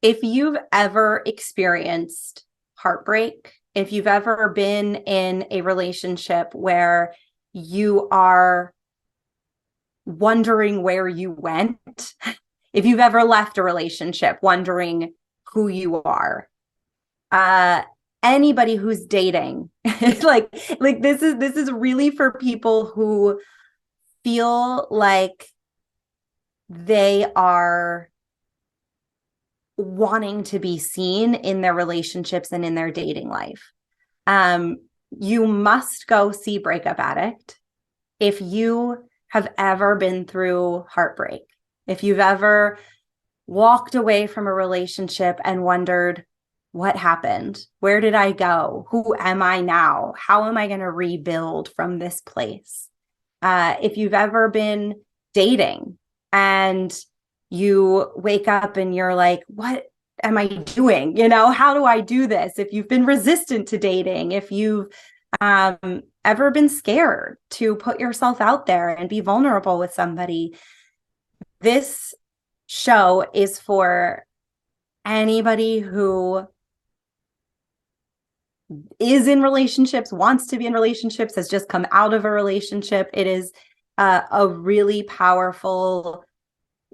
If you've ever experienced heartbreak, if you've ever been in a relationship where you are wondering where you went, if you've ever left a relationship wondering who you are, anybody who's dating, like this is really for people who feel like they are wanting to be seen in their relationships and in their dating life. You must go see Breakup Addict if you have ever been through heartbreak. If you've ever walked away from a relationship and wondered, what happened? Where did I go? Who am I now? How am I going to rebuild from this place? If you've ever been dating and you wake up and you're like, what am I doing? How do I do this? If you've been resistant to dating, if you've ever been scared to put yourself out there and be vulnerable with somebody, this show is for anybody who is in relationships, wants to be in relationships, has just come out of a relationship. It is a really powerful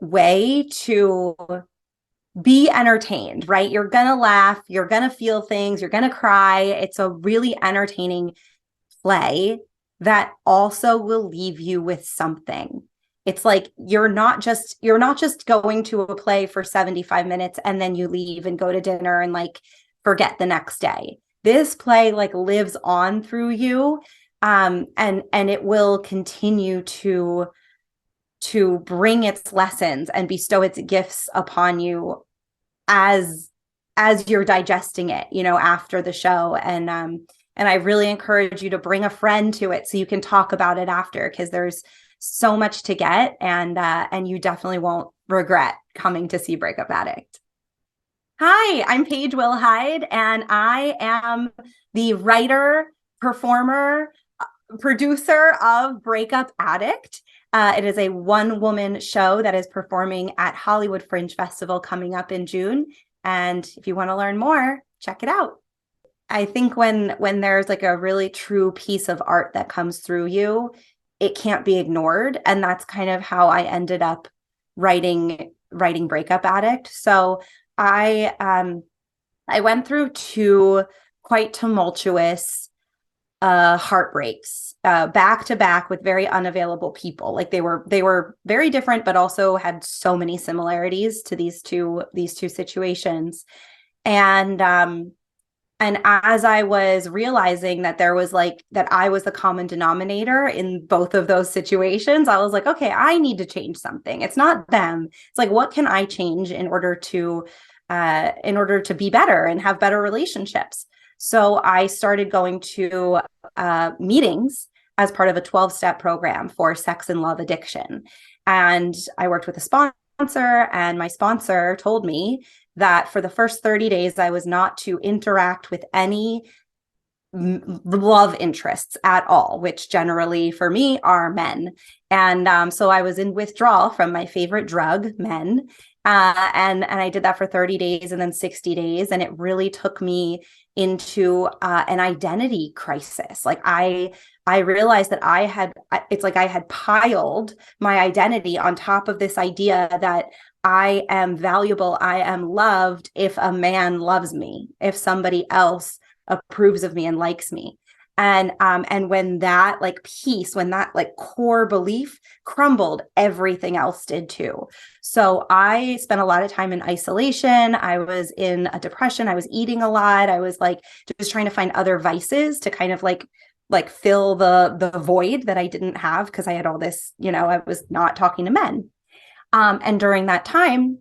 way to be entertained, right? You're gonna laugh, you're gonna feel things, you're gonna cry. It's a really entertaining play that also will leave you with something. It's like you're not just going to a play for 75 minutes and then you leave and go to dinner and like forget the next day. This play like lives on through you, and it will continue to bring its lessons and bestow its gifts upon you as you're digesting it, after the show. And I really encourage you to bring a friend to it so you can talk about it after, because there's so much to get, and you definitely won't regret coming to see Breakup Addict. Hi, I'm Paige Wilhide, and I am the writer, performer, producer of Breakup Addict. It is a one-woman show that is performing at Hollywood Fringe Festival coming up in June. And if you want to learn more, check it out. I think when there's like a really true piece of art that comes through you, it can't be ignored. And that's kind of how I ended up writing Breakup Addict. So I went through two quite tumultuous heartbreaks back to back with very unavailable people. Like they were very different, but also had so many similarities to these two situations. And as I was realizing that I was the common denominator in both of those situations, I was like, okay, I need to change something. It's not them. It's like, what can I change in order to be better and have better relationships? So I started going to meetings as part of a 12-step program for sex and love addiction. And I worked with a sponsor, and my sponsor told me that for the first 30 days, I was not to interact with any love interests at all, which generally for me are men. And so I was in withdrawal from my favorite drug, men. And I did that for 30 days and then 60 days. And it really took me into an identity crisis. Like I realized that it's like I had piled my identity on top of this idea that I am valuable, I am loved if a man loves me, if somebody else approves of me and likes me. And when that core belief crumbled, everything else did too. So I spent a lot of time in isolation. I was in a depression. I was eating a lot. I was like just trying to find other vices to kind of like fill the void that I didn't have, because I had all this, I was not talking to men. And during that time,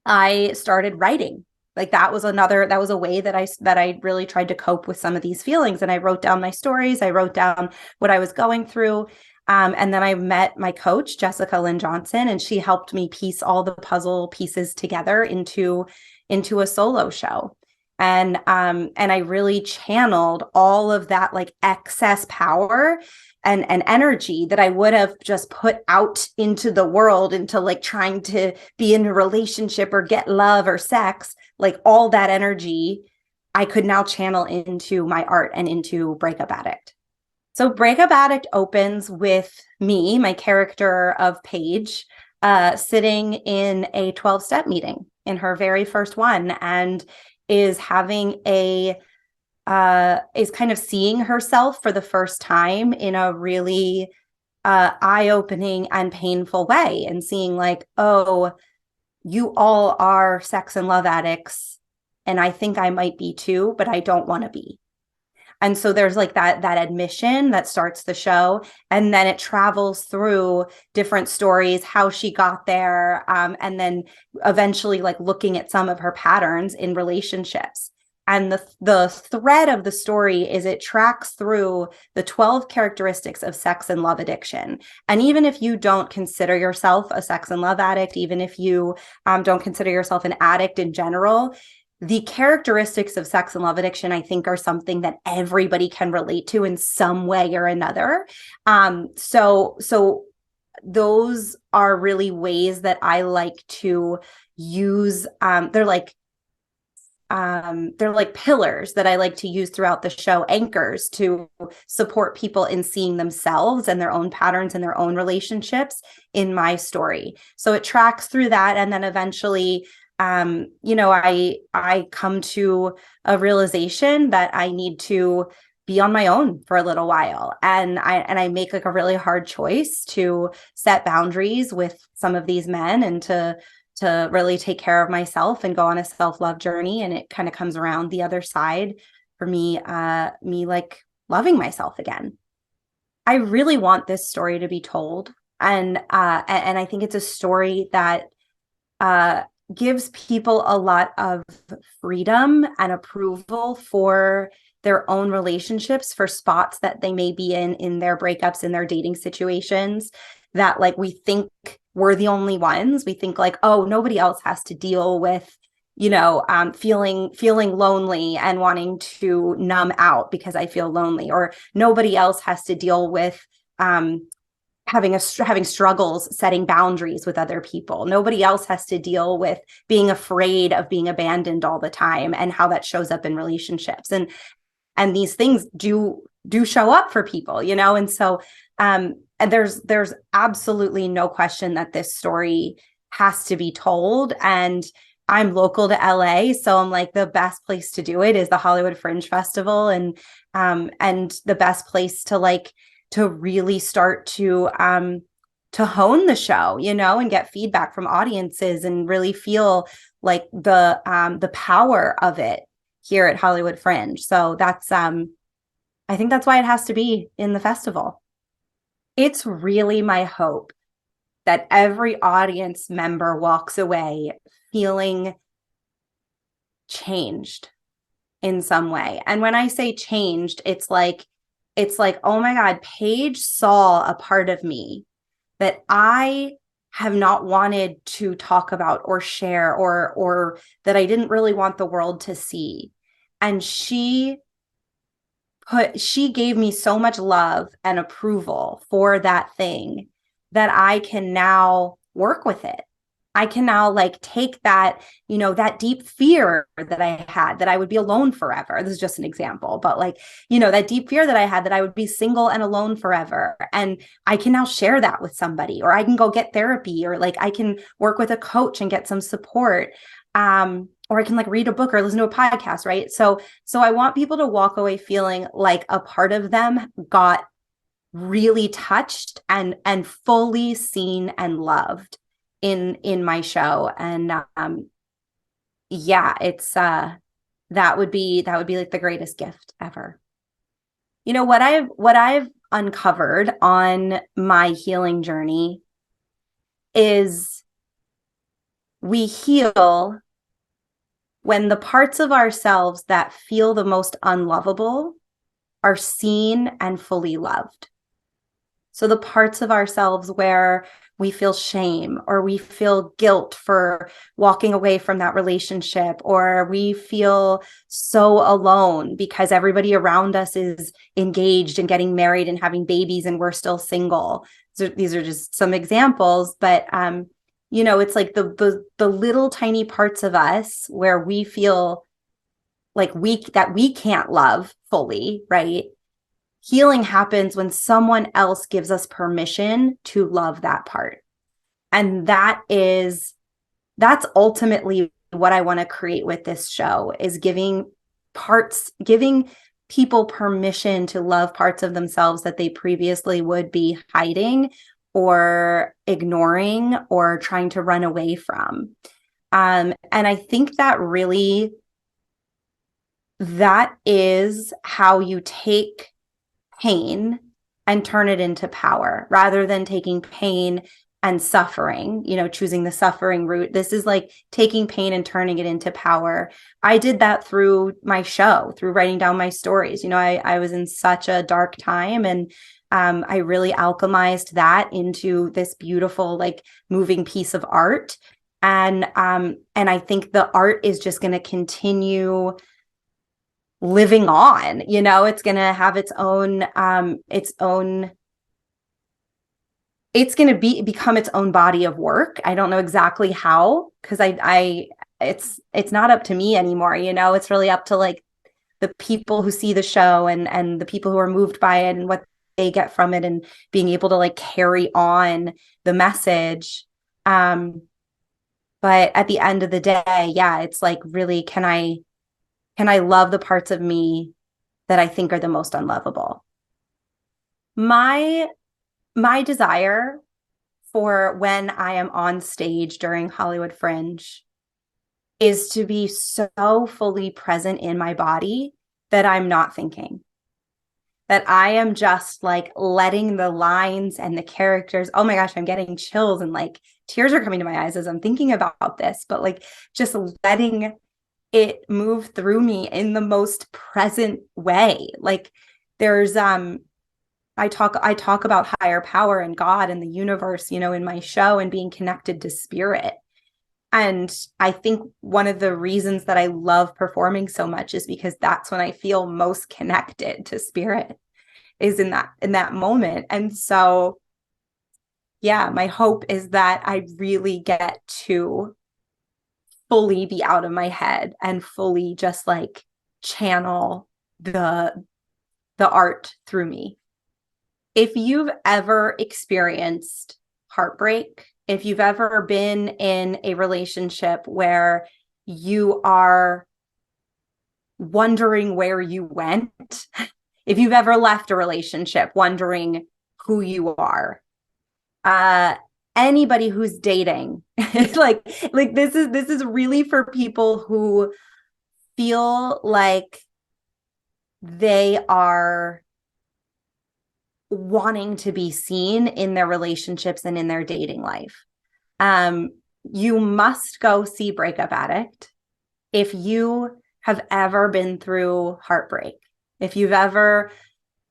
I started writing. Like that was a way that I really tried to cope with some of these feelings. And I wrote down my stories. I wrote down what I was going through. And then I met my coach, Jessica Lynn Johnson, and she helped me piece all the puzzle pieces together into a solo show. And I really channeled all of that like excess power and energy that I would have just put out into the world, into like trying to be in a relationship or get love or sex, like all that energy I could now channel into my art and into Breakup Addict. So Breakup Addict opens with me, my character of Paige, sitting in a 12-step meeting in her very first one, and is having is kind of seeing herself for the first time in a really eye-opening and painful way, and seeing like, oh, you all are sex and love addicts, and I think I might be too, but I don't want to be. And so there's like that admission that starts the show, and then it travels through different stories, how she got there, and then eventually like looking at some of her patterns in relationships. And the thread of the story is it tracks through the 12 characteristics of sex and love addiction. And even if you don't consider yourself a sex and love addict, even if you don't consider yourself an addict in general, the characteristics of sex and love addiction, I think, are something that everybody can relate to in some way or another. So those are really ways that I like to use. They're like pillars that I like to use throughout the show, anchors to support people in seeing themselves and their own patterns and their own relationships in my story. So it tracks through that, and then eventually I come to a realization that I need to be on my own for a little while. And I make like a really hard choice to set boundaries with some of these men, and to really take care of myself and go on a self-love journey. And it kind of comes around the other side for me, me like loving myself again. I really want this story to be told. And I think it's a story that, gives people a lot of freedom and approval for their own relationships, for spots that they may be in their breakups, in their dating situations, that like we think we're the only ones. We think like, oh, nobody else has to deal with, feeling lonely and wanting to numb out because I feel lonely, or nobody else has to deal with having struggles setting boundaries with other people. Nobody else has to deal with being afraid of being abandoned all the time, and how that shows up in relationships. And these things do show up for people, and so and there's absolutely no question that this story has to be told. And I'm local to LA, so I'm like, the best place to do it is the Hollywood Fringe Festival, and the best place to really start to hone the show, and get feedback from audiences, and really feel like the power of it here at Hollywood Fringe. So that's I think that's why it has to be in the festival. It's really my hope that every audience member walks away feeling changed in some way. And when I say changed, it's like, oh my God, Paige saw a part of me that I have not wanted to talk about or share, or that I didn't really want the world to see. And she gave me so much love and approval for that thing that I can now work with it. I can now take that, that deep fear that I had that I would be alone forever. This is just an example, but that deep fear that I had that I would be single and alone forever. And I can now share that with somebody, or I can go get therapy, or I can work with a coach and get some support. Or I can read a book or listen to a podcast, right? So I want people to walk away feeling like a part of them got really touched and fully seen and loved in my show. And it's that would be like the greatest gift ever. What I've uncovered on my healing journey is we heal when the parts of ourselves that feel the most unlovable are seen and fully loved. So the parts of ourselves where we feel shame, or we feel guilt for walking away from that relationship, or we feel so alone because everybody around us is engaged and getting married and having babies and we're still single. So these are just some examples, but it's like the little tiny parts of us where we feel like we can't love fully, right? Healing happens when someone else gives us permission to love that part. And that's ultimately what I want to create with this show, is giving people permission to love parts of themselves that they previously would be hiding or ignoring or trying to run away from. And I think that is how you take pain and turn it into power, rather than taking pain and suffering, choosing the suffering route. This is like taking pain and turning it into power. I did that through my show, through writing down my stories. I was in such a dark time, and I really alchemized that into this beautiful, like, moving piece of art. And I think the art is just going to continue living on. It's going to have its own it's going to become its own body of work. I don't know exactly how, because it's not up to me anymore. It's really up to, like, the people who see the show and the people who are moved by it and what they get from it, and being able to, like, carry on the message. But at the end of the day, yeah, it's like, really, can I love the parts of me that I think are the most unlovable? My desire for when I am on stage during Hollywood Fringe is to be so fully present in my body that I'm not thinking, that I am just, like, letting the lines and the characters, oh my gosh, I'm getting chills and, like, tears are coming to my eyes as I'm thinking about this, but, like, just letting it move through me in the most present way. Like, there's I talk about higher power and God and the universe, in my show, and being connected to spirit. And I think one of the reasons that I love performing so much is because that's when I feel most connected to spirit, is in that moment. And so, yeah, my hope is that I really get to fully be out of my head and fully just, like, channel the art through me. If you've ever experienced heartbreak, if you've ever been in a relationship where you are wondering where you went, if you've ever left a relationship wondering who you are, anybody who's dating, like this is really for people who feel like they are wanting to be seen in their relationships and in their dating life. You must go see Breakup Addict if you have ever been through heartbreak. If you've ever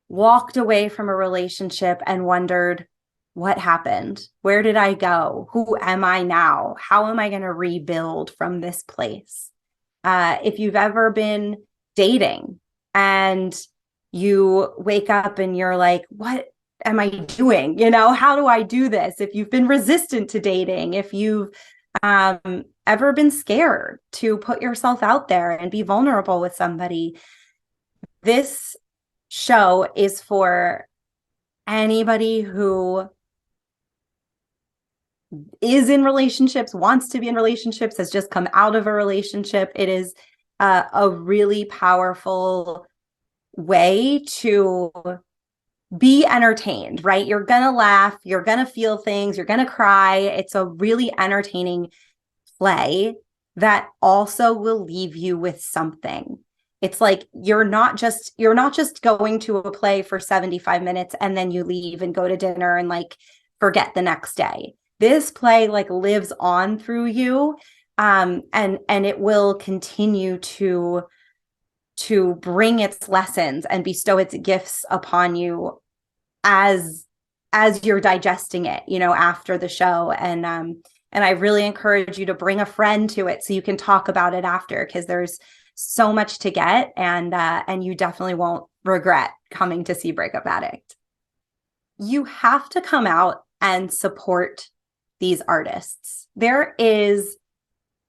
walked away from a relationship and wondered, what happened? Where did I go? Who am I now? How am I going to rebuild from this place? If you've ever been dating and you wake up and you're like, what am I doing? How do I do this? If you've been resistant to dating, if you've ever been scared to put yourself out there and be vulnerable with somebody, this show is for anybody who is in relationships, wants to be in relationships, has just come out of a relationship. It is a really powerful way to be entertained, right? You're gonna laugh, you're gonna feel things, you're gonna cry. It's a really entertaining play that also will leave you with something. It's like you're not just going to a play for 75 minutes and then you leave and go to dinner and, like, forget the next day. This play, like, lives on through you, and it will continue to bring its lessons and bestow its gifts upon you as as you're digesting it, after the show. And I really encourage you to bring a friend to it so you can talk about it after, because there's so much to get, and you definitely won't regret coming to see Breakup Addict. You have to come out and support these artists. There is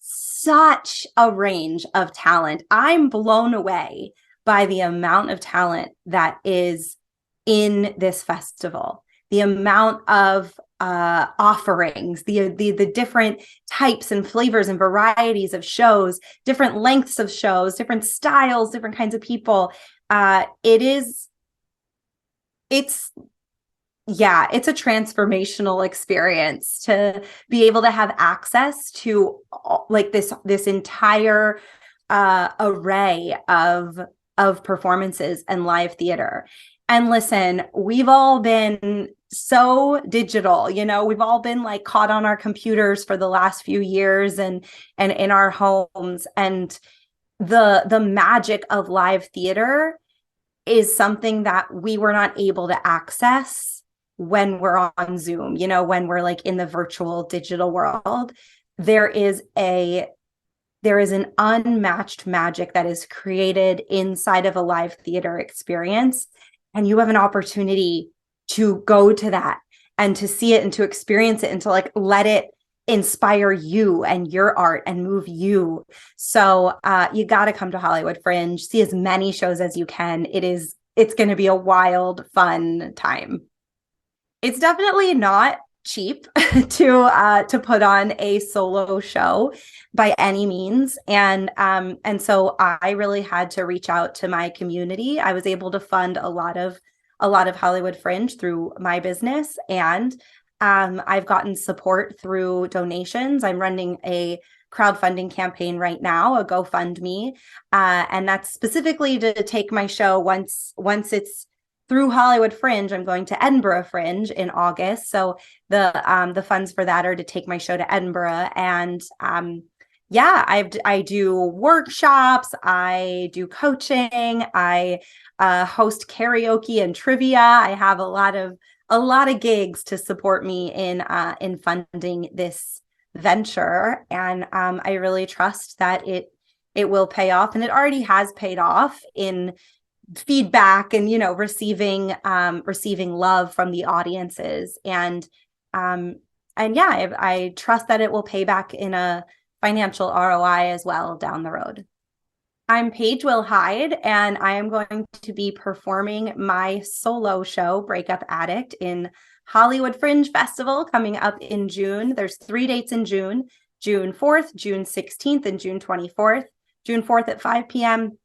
such a range of talent. I'm blown away by the amount of talent that is in this festival, the amount of offerings, the different types and flavors and varieties of shows, different lengths of shows, different styles, different kinds of people. It's a transformational experience to be able to have access to like this entire array of performances and live theater. And listen, we've all been so digital, we've all been like caught on our computers for the last few years and in our homes. And the magic of live theater is something that we were not able to access when we're on Zoom, when we're like in the virtual digital world. There is an unmatched magic that is created inside of a live theater experience. And you have an opportunity to go to that and to see it and to experience it and to like let it inspire you and your art and move you. So you got to come to Hollywood Fringe, see as many shows as you can. It's going to be a wild, fun time. It's definitely not cheap to put on a solo show by any means, and so I really had to reach out to my community. I was able to fund a lot of Hollywood Fringe through my business, and I've gotten support through donations. I'm running a crowdfunding campaign right now, a GoFundMe, and that's specifically to take my show once it's through Hollywood Fringe. I'm going to Edinburgh Fringe in August. So the funds for that are to take my show to Edinburgh. And I do workshops, I do coaching, I host karaoke and trivia. I have a lot of gigs to support me in funding this venture. And I really trust that it will pay off, and it already has paid off in feedback and receiving love from the audiences, and I trust that it will pay back in a financial ROI as well down the road. I'm Paige Wilhide, and I am going to be performing my solo show Breakup Addict in Hollywood Fringe Festival coming up in June. There's 3 dates in June: June 4th, June 16th, and June 24th. June 4th at 5 p.m.,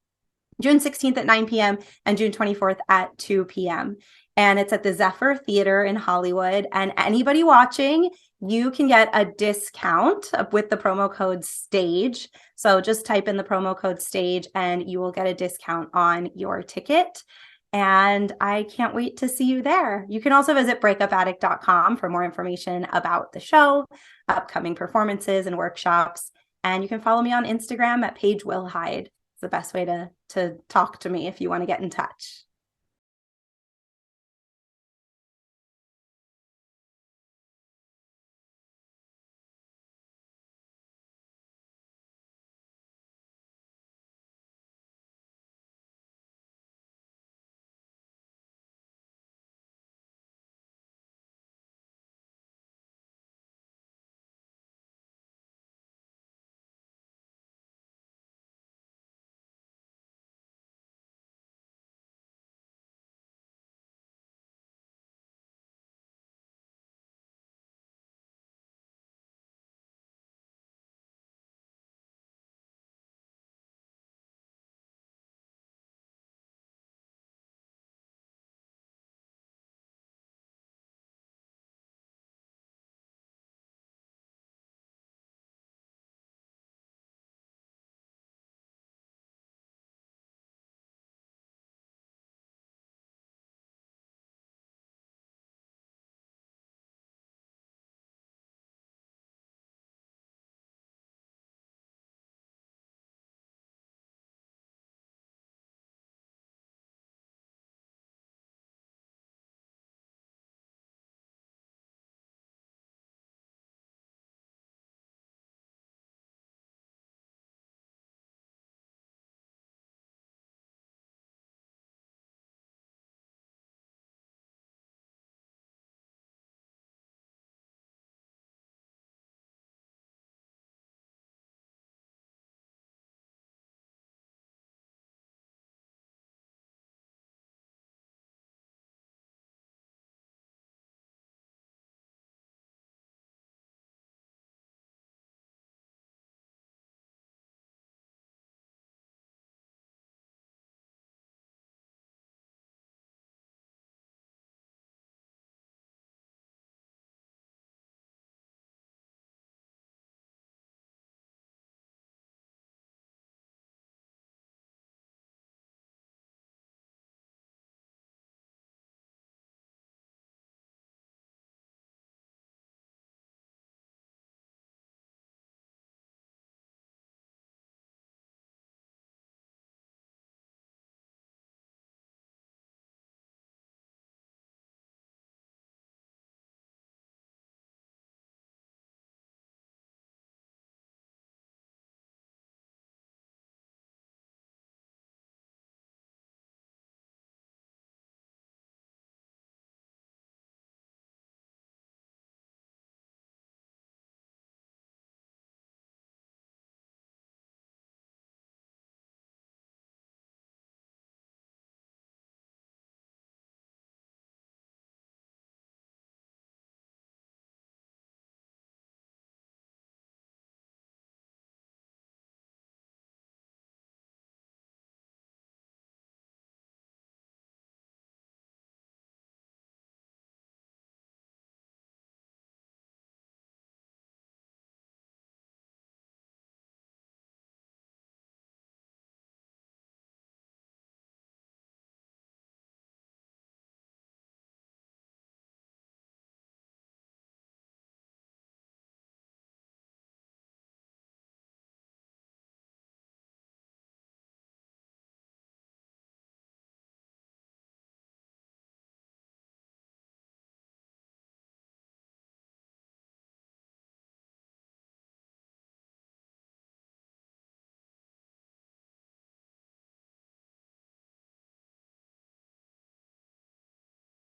June 16th at 9 p.m. and June 24th at 2 p.m. And it's at the Zephyr Theatre in Hollywood. And anybody watching, you can get a discount with the promo code STAGE. So just type in the promo code STAGE and you will get a discount on your ticket. And I can't wait to see you there. You can also visit breakupaddict.com for more information about the show, upcoming performances and workshops. And you can follow me on Instagram at Paige Wilhide. The best way to talk to me if you want to get in touch.